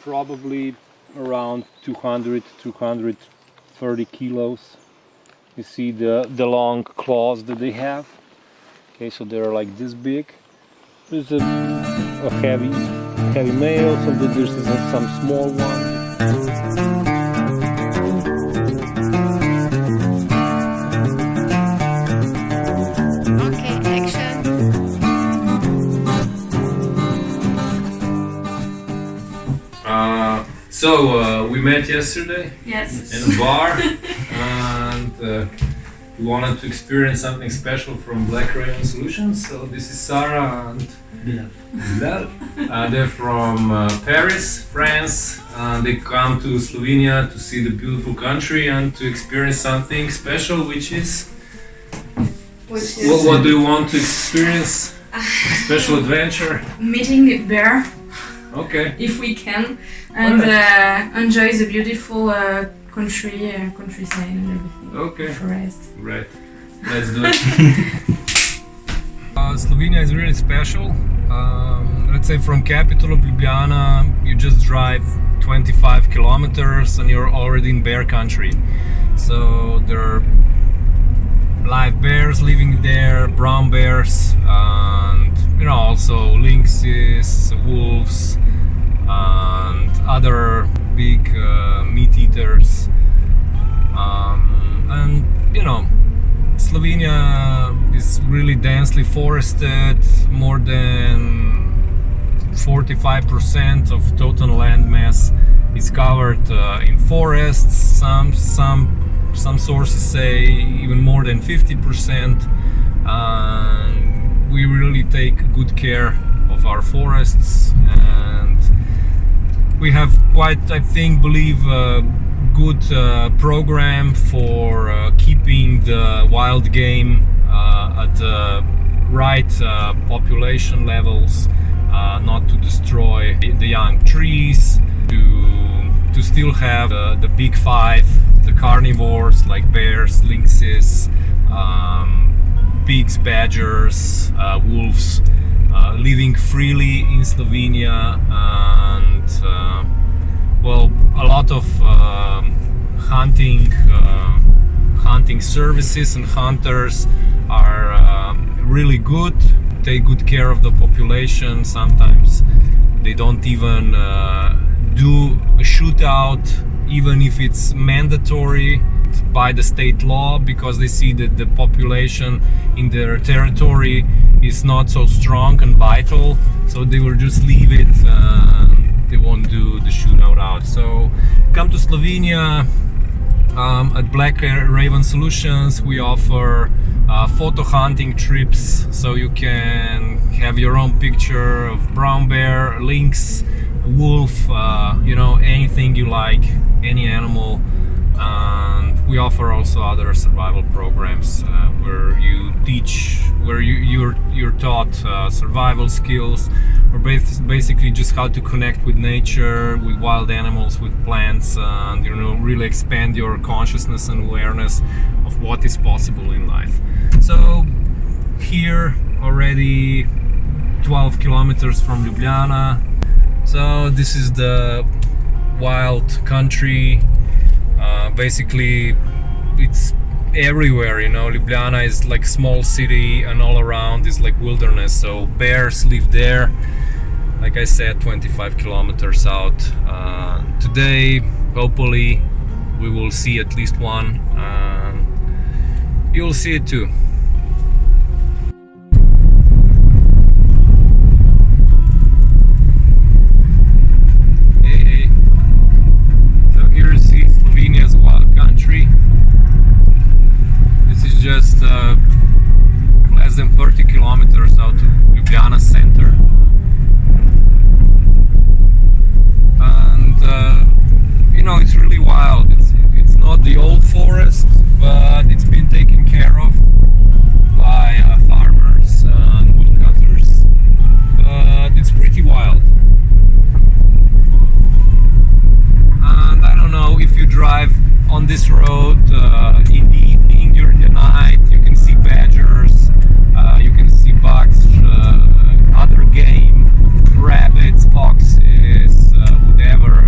probably around 230 kilos. You see the long claws that they have. Okay, so they're like this big. There's a heavy male, so there's some small ones. So we met yesterday. Yes. In a bar, and we wanted to experience something special from Black Raven Solutions. So this is Sarah and Bilal. They're from Paris, France. They come to Slovenia to see the beautiful country and to experience something special, which is. What do you want to experience? Special adventure? Meeting the bear. Okay. If we can, and enjoy the beautiful countryside and everything. Okay. Forest. Right. Let's do it. Slovenia is really special. Let's say from capital of Ljubljana, you just drive 25 kilometers and you're already in bear country. So there are live bears living there, brown bears, and also lynxes, wolves, and other big meat eaters. And Slovenia is really densely forested. More than 45% of total land mass is covered in forests. Some sources say even more than 50%. And we really take good care of our forests, and we have quite, I believe, good program for keeping the wild game at the right population levels, not to destroy the young trees, to still have the big five, the carnivores like bears, lynxes, pigs, badgers, wolves, living freely in Slovenia, and a lot of hunting services and hunters are really good, take good care of the population. Sometimes they don't even do a shootout, even if it's mandatory by the state law, because they see that the population in their territory is not so strong and vital, so they will just leave it. They won't do the shootout out. So come to Slovenia. At Black Raven Solutions we offer photo hunting trips, so you can have your own picture of brown bear, lynx, wolf, anything you like, any animal. And we offer also other survival programs where you're taught survival skills, or basically just how to connect with nature, with wild animals, with plants, and really expand your consciousness and awareness of what is possible in life. So here already 12 kilometers from Ljubljana. So this is the wild country. Basically it's everywhere, Ljubljana is like small city, and all around is like wilderness, so bears live there. Like I said, 25 kilometers out. Today hopefully we will see at least one. You'll see it too. Just less than 30 kilometers out of Ljubljana center, and it's really wild. It's not the old forest, but it's been taken care of by farmers and woodcutters. But it's pretty wild, and I don't know if you drive on this road in the evening, during the night, you can see badgers, you can see bugs, other game, rabbits, foxes, whatever.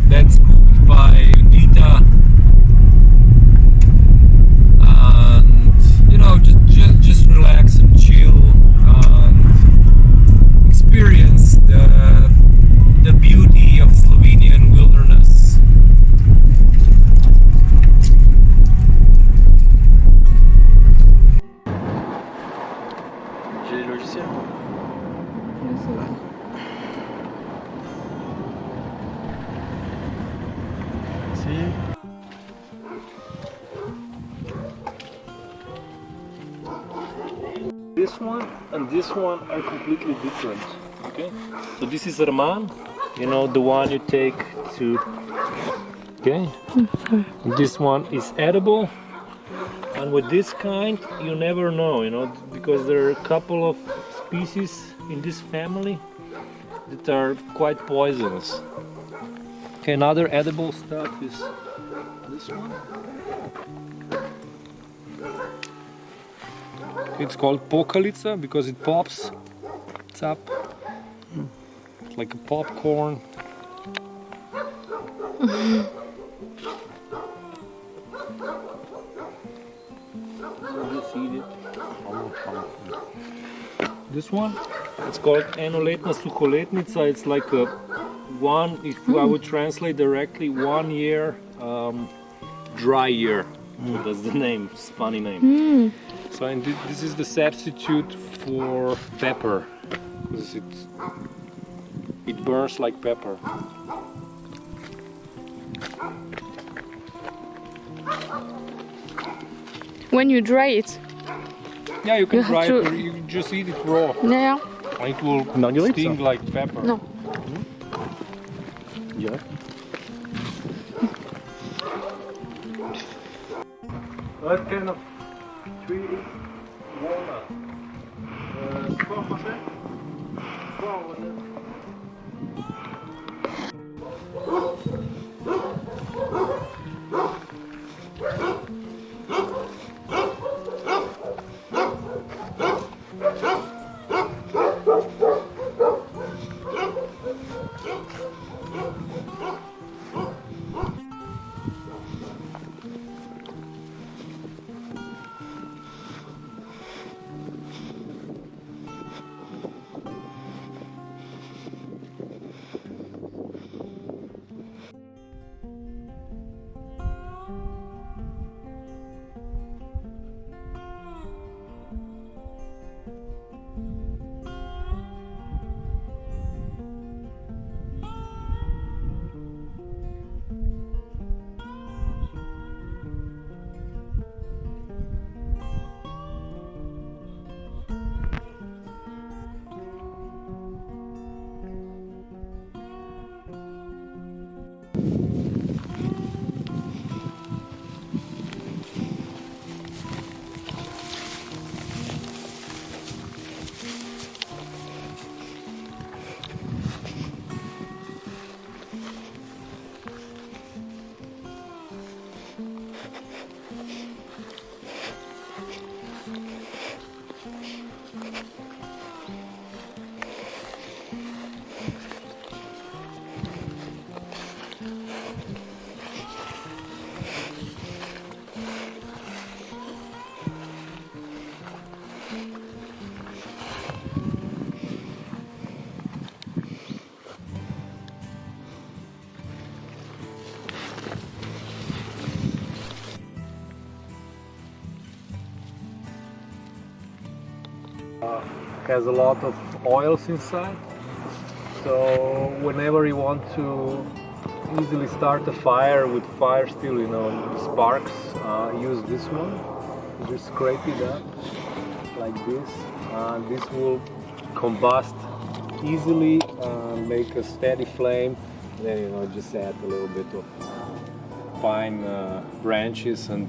that's cooked by Dita. And you know, just relax and chill and experience the beauty of Slovenian wilderness. J'ai les logiciels. See? This one and this one are completely different. Okay? So this is Herman, you know, the one you take to. Okay? This one is edible. And with this kind, you never know, you know, because there are a couple of species in this family that are quite poisonous. Okay, another edible stuff is this one. It's called pokalica because it pops. It's up. It's like a popcorn. Just eat it. This one, it's called enoletna suholetnica. It's like a one, if I would translate directly, 1 year dry year. So that's the name, it's a funny name. So and this is the substitute for pepper, because it burns like pepper. When you dry it. Yeah, you can You have dry it to- or you can just eat it raw. Yeah. And it will sting like pepper. No. Yeah. What kind of tree is walnut? What was it? What was it? Has a lot of oils inside, so whenever you want to easily start a fire with fire still, you know, sparks, use this one. Just scrape it up like this. This will combust easily, make a steady flame. Then, you know, just add a little bit of pine branches and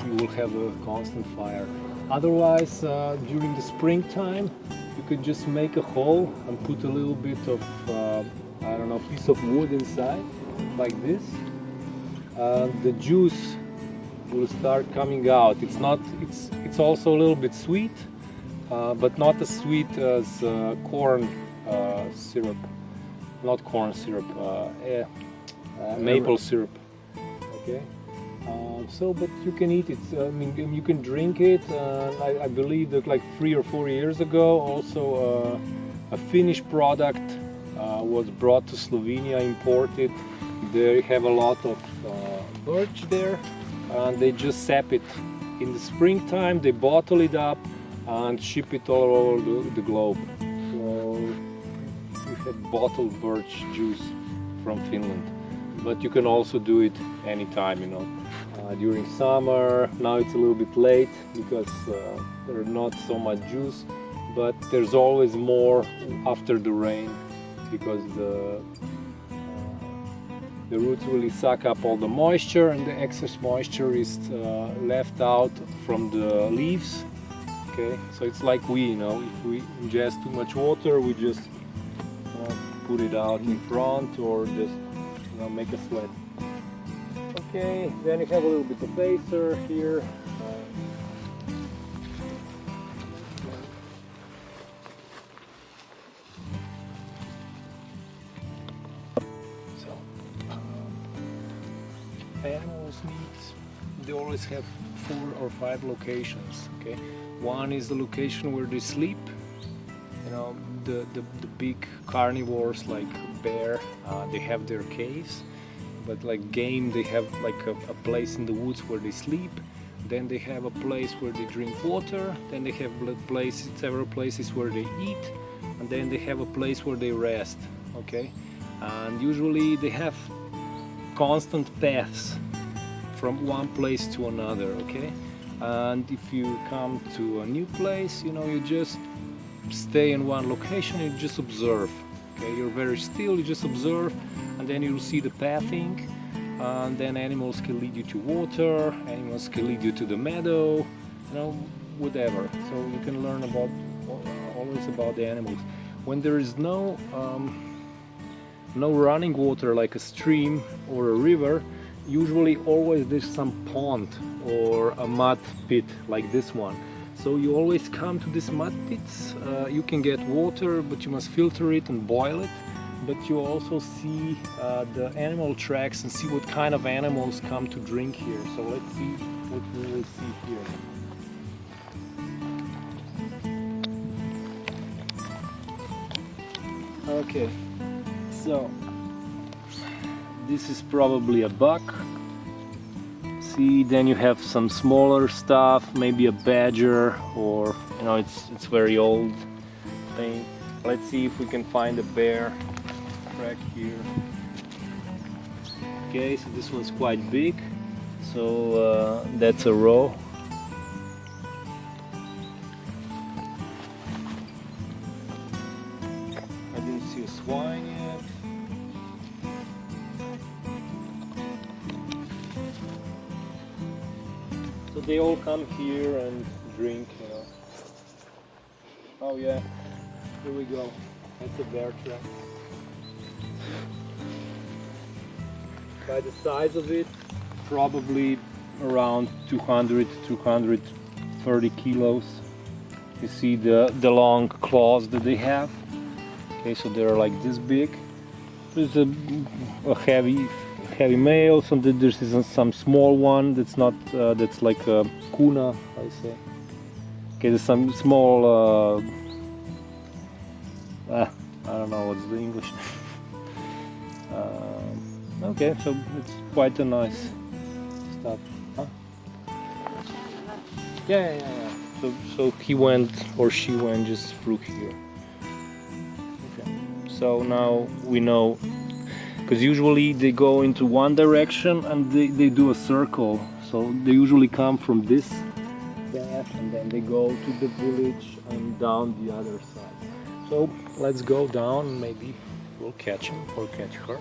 you will have a constant fire. Otherwise, during the springtime, you could just make a hole and put a little bit of, I don't know, piece of wood inside, like this. The juice will start coming out. It's also a little bit sweet, but not as sweet as corn syrup. Not corn syrup. maple syrup. Okay. But you can eat it. I mean, you can drink it. I believe that like 3 or 4 years ago, also a Finnish product was brought to Slovenia, imported. They have a lot of birch there, and they just sap it. In the springtime, they bottle it up and ship it all over the globe. So we have bottled birch juice from Finland, but you can also do it anytime, you know. During summer, now it's a little bit late because there's not so much juice, but there's always more after the rain because the roots really suck up all the moisture, and the excess moisture is left out from the leaves. Okay, so it's like you know, if we ingest too much water, we just put it out in front or just make a sweat. Okay, then you have a little bit of baser here. Animals needs, they always have 4 or 5 locations. Okay, one is the location where they sleep. You know, the big carnivores like bear, they have their caves. But like game, they have like a place in the woods where they sleep. Then they have a place where they drink water. Then they have several places where they eat, and then they have a place where they rest. Okay, and usually they have constant paths from one place to another. Okay, and if you come to a new place, you know, you just stay in one location. You just observe. Okay, you're very still. You just observe. And then you'll see the pathing, and then animals can lead you to water, animals can lead you to the meadow, you know, whatever. So you can learn always about the animals. When there is no running water like a stream or a river, usually always there's some pond or a mud pit like this one. So you always come to these mud pits. You can get water, but you must filter it and boil it. But you also see the animal tracks and see what kind of animals come to drink here. So let's see what we will see here. Okay, so this is probably a buck. See, then you have some smaller stuff, maybe a badger, or you know, it's very old thing. Let's see if we can find a bear track here. Okay, so this one's quite big, so that's a row. I didn't see a swine yet. So they all come here and drink, you know. Oh yeah, here we go. That's a bear track. By the size of it, probably around 200 to 230 kilos. You see the long claws that they have. Okay, so they're like this big. There's a heavy male. There's some small one that's not that's like a kuna, I say. Okay, there's some small. I don't know what's the English name. Okay, so it's quite a nice stuff. Huh? Yeah. So he went or she went just through here. Okay. So now we know, because usually they go into one direction and they do a circle. So they usually come from this path and then they go to the village and down the other side. So let's go down and maybe we'll catch him or catch her.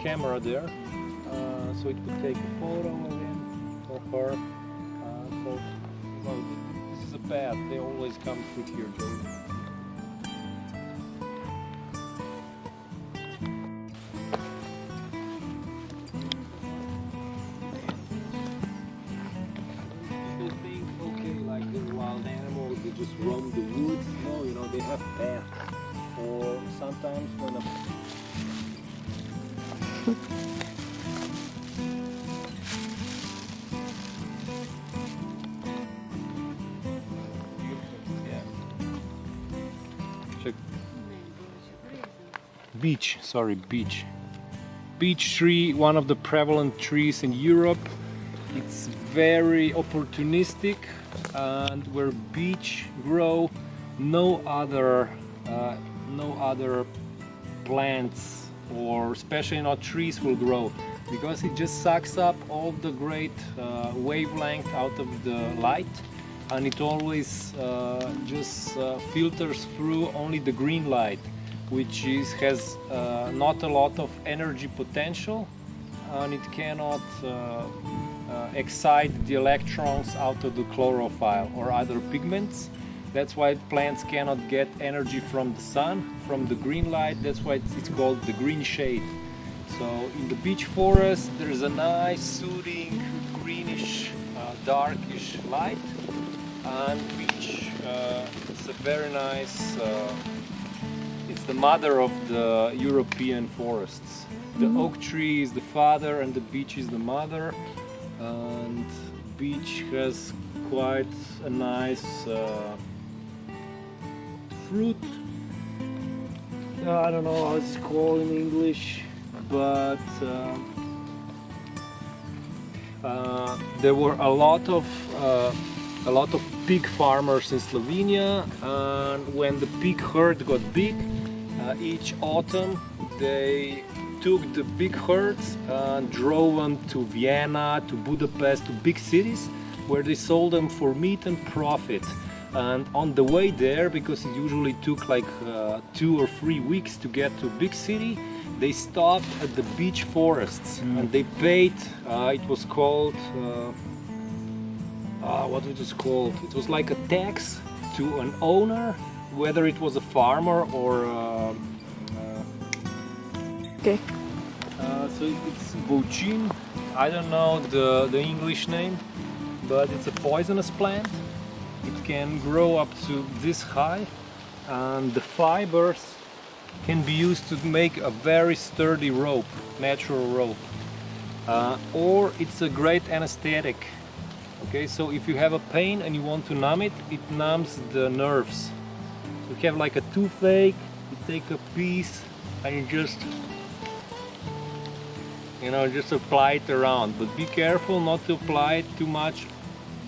Camera there, so it could take a photo of him or her. So well, this is a path. They always come through here, Joey. People think, okay, like the wild animals, they just roam the woods. No, you know, they have paths. Or sometimes when a beech, sorry, beech. Beech tree, one of the prevalent trees in Europe. It's very opportunistic, and where beech grow, no other plants, or especially not trees, will grow, because it just sucks up all the great wavelength out of the light, and it always just filters through only the green light, which has not a lot of energy potential, and it cannot excite the electrons out of the chlorophyll or other pigments. That's why plants cannot get energy from the sun, from the green light. That's why it's called the green shade. So in the beech forest there's a nice soothing greenish darkish light, and beech it's a very nice it's the mother of the European forests. The oak tree is the father and the beech is the mother, and beech has quite a nice fruit. I don't know how it's called in English, but there were a lot of pig farmers in Slovenia, and when the pig herd got big, each autumn they took the big herds and drove them to Vienna, to Budapest, to big cities, where they sold them for meat and profit. And on the way there, because it usually took like 2 or 3 weeks to get to a big city, they stopped at the beech forests and they paid, it was called, what it was called? It was like a tax to an owner, whether it was a farmer or Okay. so it's bouchin. I don't know the English name, but it's a poisonous plant. It can grow up to this high, and the fibers can be used to make a very sturdy rope, natural rope. Or it's a great anesthetic. Okay, so if you have a pain and you want to numb it, it numbs the nerves. So you have like a toothache, you take a piece and you just apply it around, but be careful not to apply it too much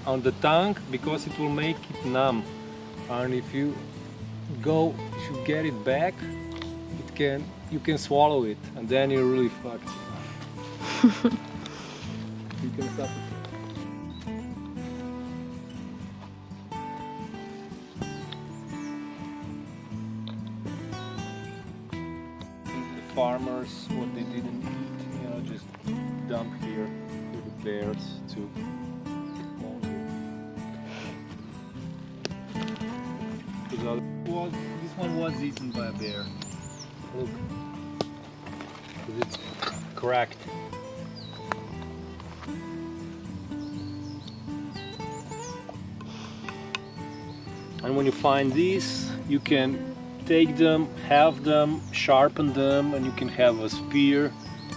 on the tongue, because it will make it numb, and if you get it back, you can swallow it, and then you're really fucked. You can suffocate. The farmers, what they didn't eat, just dump here for the bears to. This one was eaten by a bear. Look, it's cracked. And when you find these, you can take them, have them, sharpen them, and you can have a spear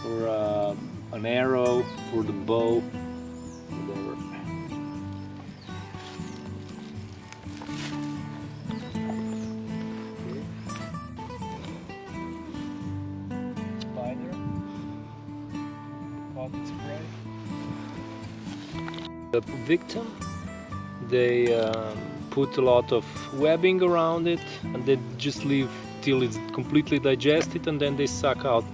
or an arrow for the bow. Whatever. Spider. Pocket spray. The victim, they put a lot of webbing around it, and they just leave till it's completely digested, and then they suck out.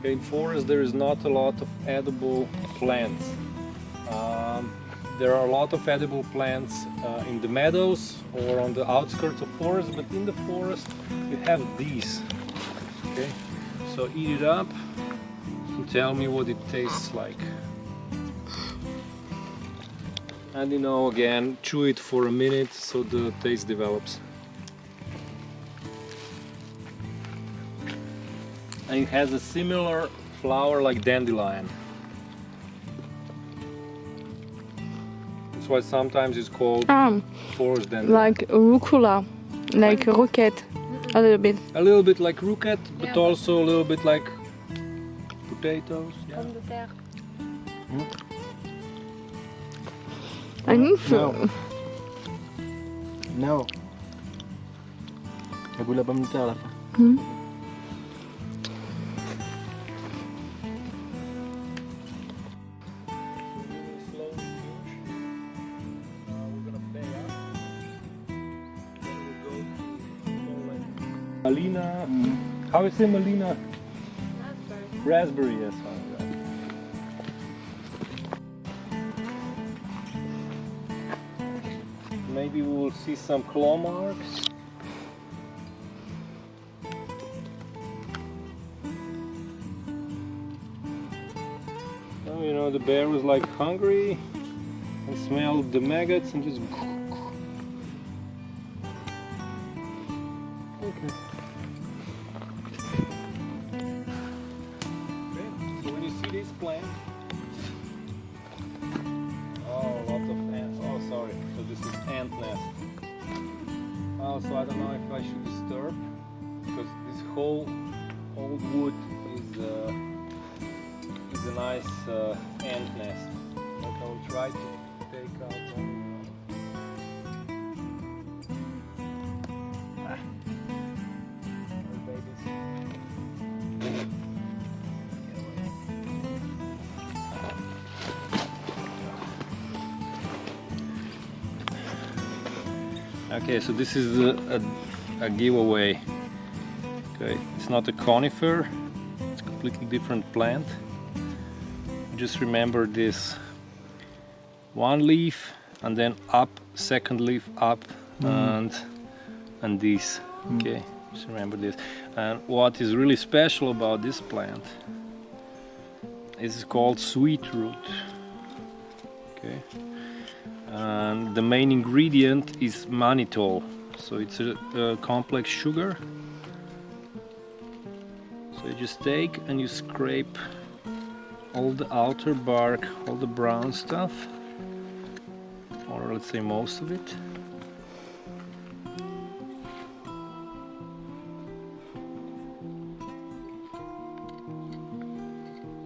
In forest there is not a lot of edible plants. There are a lot of edible plants in the meadows or on the outskirts of forest, but in the forest you have these. Okay, so eat it up and tell me what it tastes like. And you know, again, chew it for a minute so the taste develops. And it has a similar flower like dandelion. That's why sometimes it's called forest dandelion. Like rucola, like rocket, a little bit. A little bit like rocket, but also a little bit like potatoes. Yeah. I think No. La boule à pomme de terre à la fin. Malina, how is it Malina? Raspberry, yes. Maybe we will see some claw marks. Oh, you know, the bear was like hungry and smelled the maggots and just. Okay. So when you see this plant, oh, lots of ants. Oh, sorry. So this is ant nest. Oh, so I don't know if I should disturb because this whole old wood is a nice ant nest. But I'll try to take out one. Okay, so this is a giveaway. Okay, it's not a conifer, it's a completely different plant. Just remember this one leaf and then up, second leaf up, and this. Okay, just remember this. And what is really special about this plant is it's called sweet root. Okay. And the main ingredient is mannitol, so it's a complex sugar. So you just take and you scrape all the outer bark, all the brown stuff, or let's say most of it.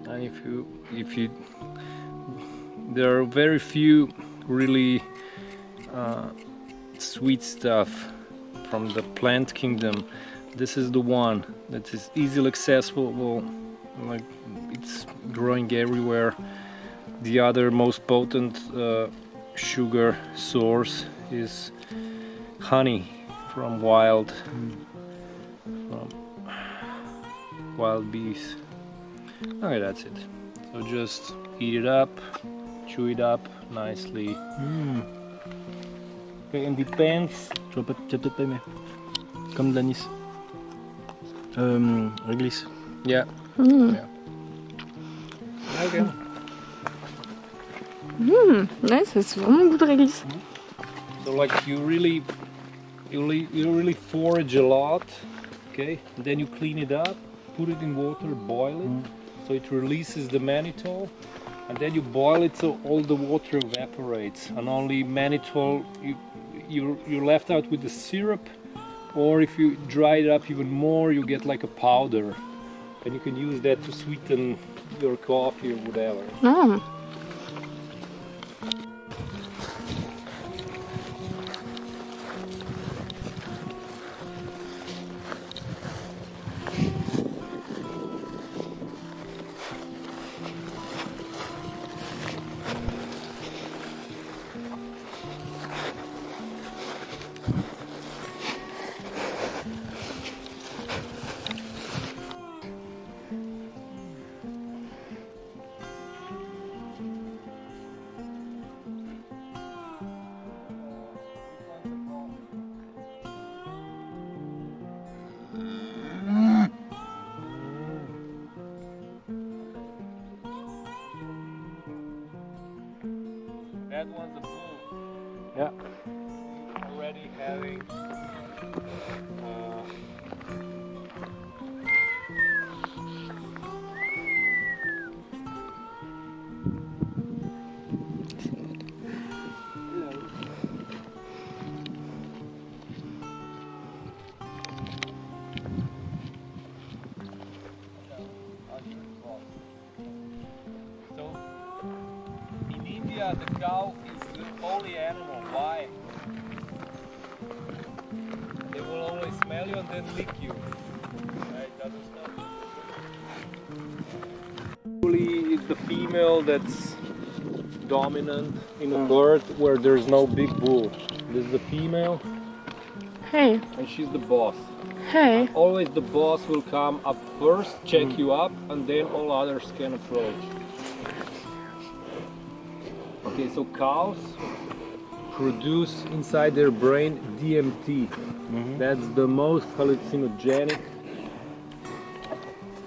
And if you there are very few really sweet stuff from the plant kingdom. This is the one that is easily accessible, like it's growing everywhere. The other most potent sugar source is honey from wild bees. Okay, that's it. So just eat it up, chew it up nicely. Okay, and depends. Tu vas peut-être pas aimer. Comme de l'anis. Réglisse. Yeah. Yeah. Okay. Ouais, c'est vraiment le goût de réglisse. So like you really forage a lot, okay? And then you clean it up, put it in water, boil it, so it releases the mannitol. And then you boil it so all the water evaporates, and only mannitol you're left out with the syrup, or if you dry it up even more, you get like a powder, and you can use that to sweeten your coffee or whatever. That one's a bull. Yeah. Already having so in India the cow is the holy animal. Why? They will always smell you and then lick you. Right? Doesn't smell you. Usually it's the female that's dominant in a herd where there's no big bull. This is the female Hey, and she's the boss. hey. Always the boss will come up first, check you up, and then all others can approach. Okay, so cows produce inside their brain DMT. That's the most hallucinogenic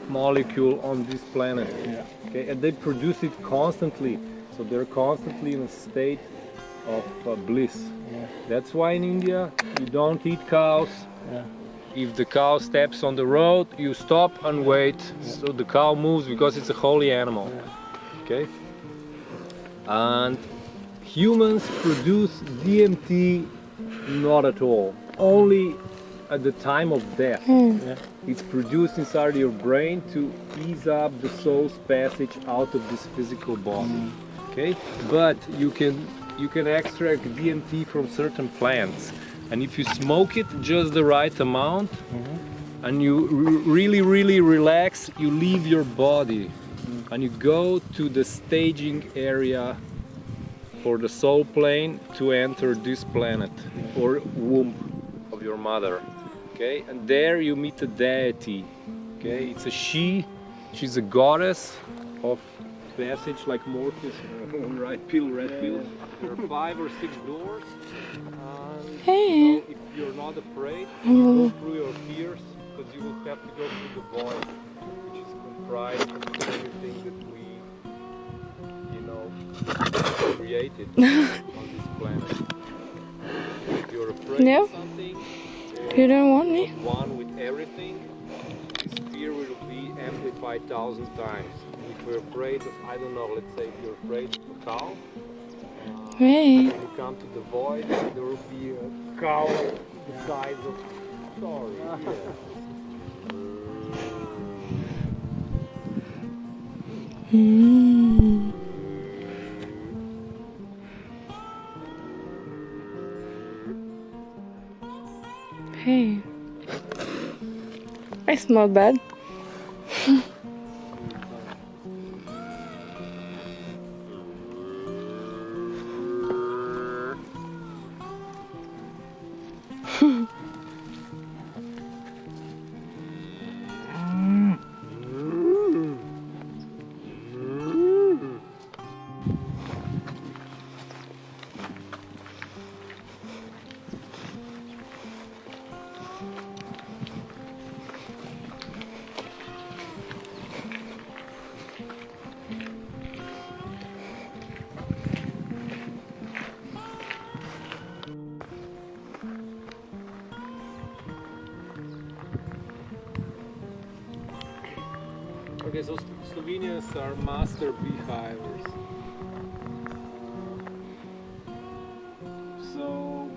molecule on this planet. Yeah. Okay, and they produce it constantly, so they're constantly in a state of bliss. Yeah. That's why in India you don't eat cows. Yeah. If the cow steps on the road, you stop and wait. So the cow moves because it's a holy animal. Okay? And humans produce DMT not at all. Only at the time of death. Yeah. It's produced inside your brain to ease up the soul's passage out of this physical body. Okay? But you can extract DMT from certain plants. And if you smoke it just the right amount and you really relax, you leave your body and you go to the staging area for the soul plane to enter this planet or womb of your mother. Okay, and there you meet a deity. Okay, it's a she's a goddess of passage like Morpheus on red pill. There are 5 or 6 doors. Hey. So if you're not afraid, you go through your fears, because you will have to go through the void, which is comprised of everything that we, created on this planet. If you're afraid Yeah. of something, You don't want me? one with everything, this fear will be amplified 1,000 times. If you're afraid of, I don't know, let's say if you're afraid of a cow, Hey. when you come to the void, there will be a cow the size of. Sorry. Hey. I smell bad. Okay, so Slovenians are master beehivers. So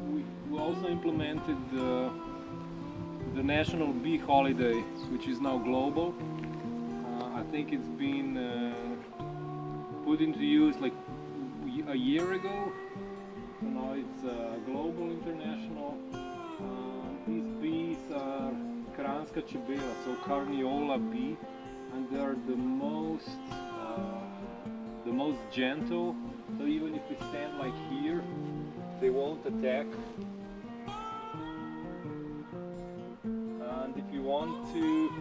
we also implemented the national bee holiday, which is now global. I think it's been put into use like a year ago. So now it's global, international. These bees are Kranjska čebela, so Carniola bee, and they are the most gentle. So even if we stand like here, they won't attack. And if you want to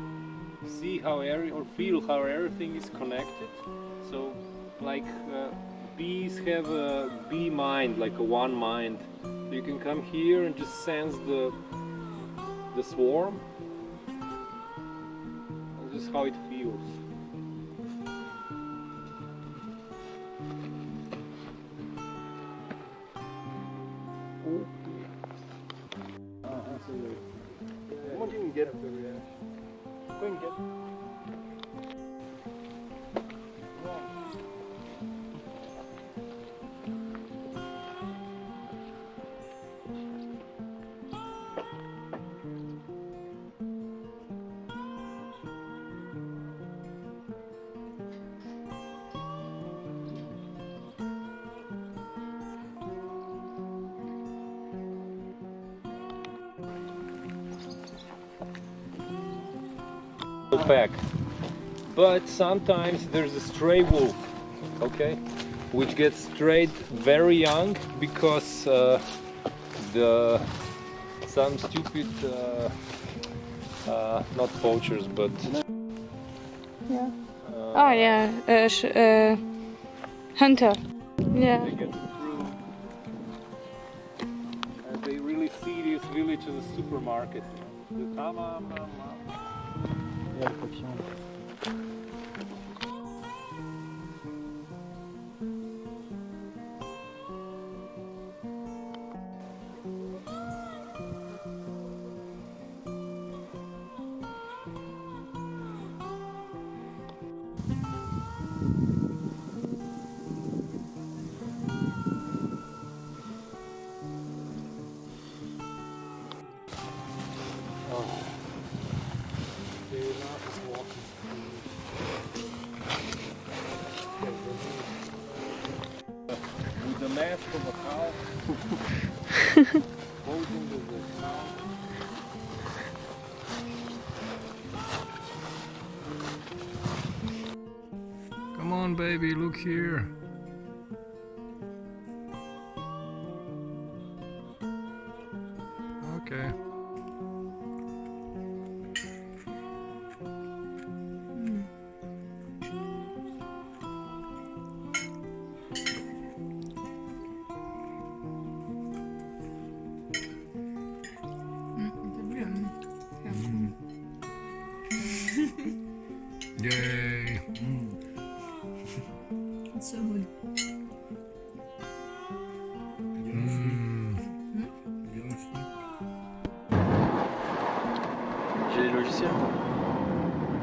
see how or feel how everything is connected, so like bees have a bee mind, like a one mind. So you can come here and just sense the swarm. This is how it feels. the pack. But sometimes there's a stray wolf, okay, which gets strayed very young because some stupid not poachers, but Yeah. Oh yeah, hunter. Yeah. they get through. They really see this village as a supermarket. Il y a le papillon. With the mask of a cow, holding the cow. Come on, baby, look here. Okay. Yay. It's so good. J'ai les logiciels.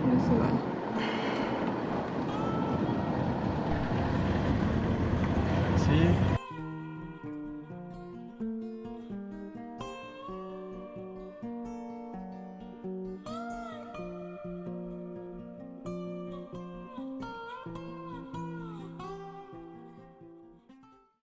Je sais pas.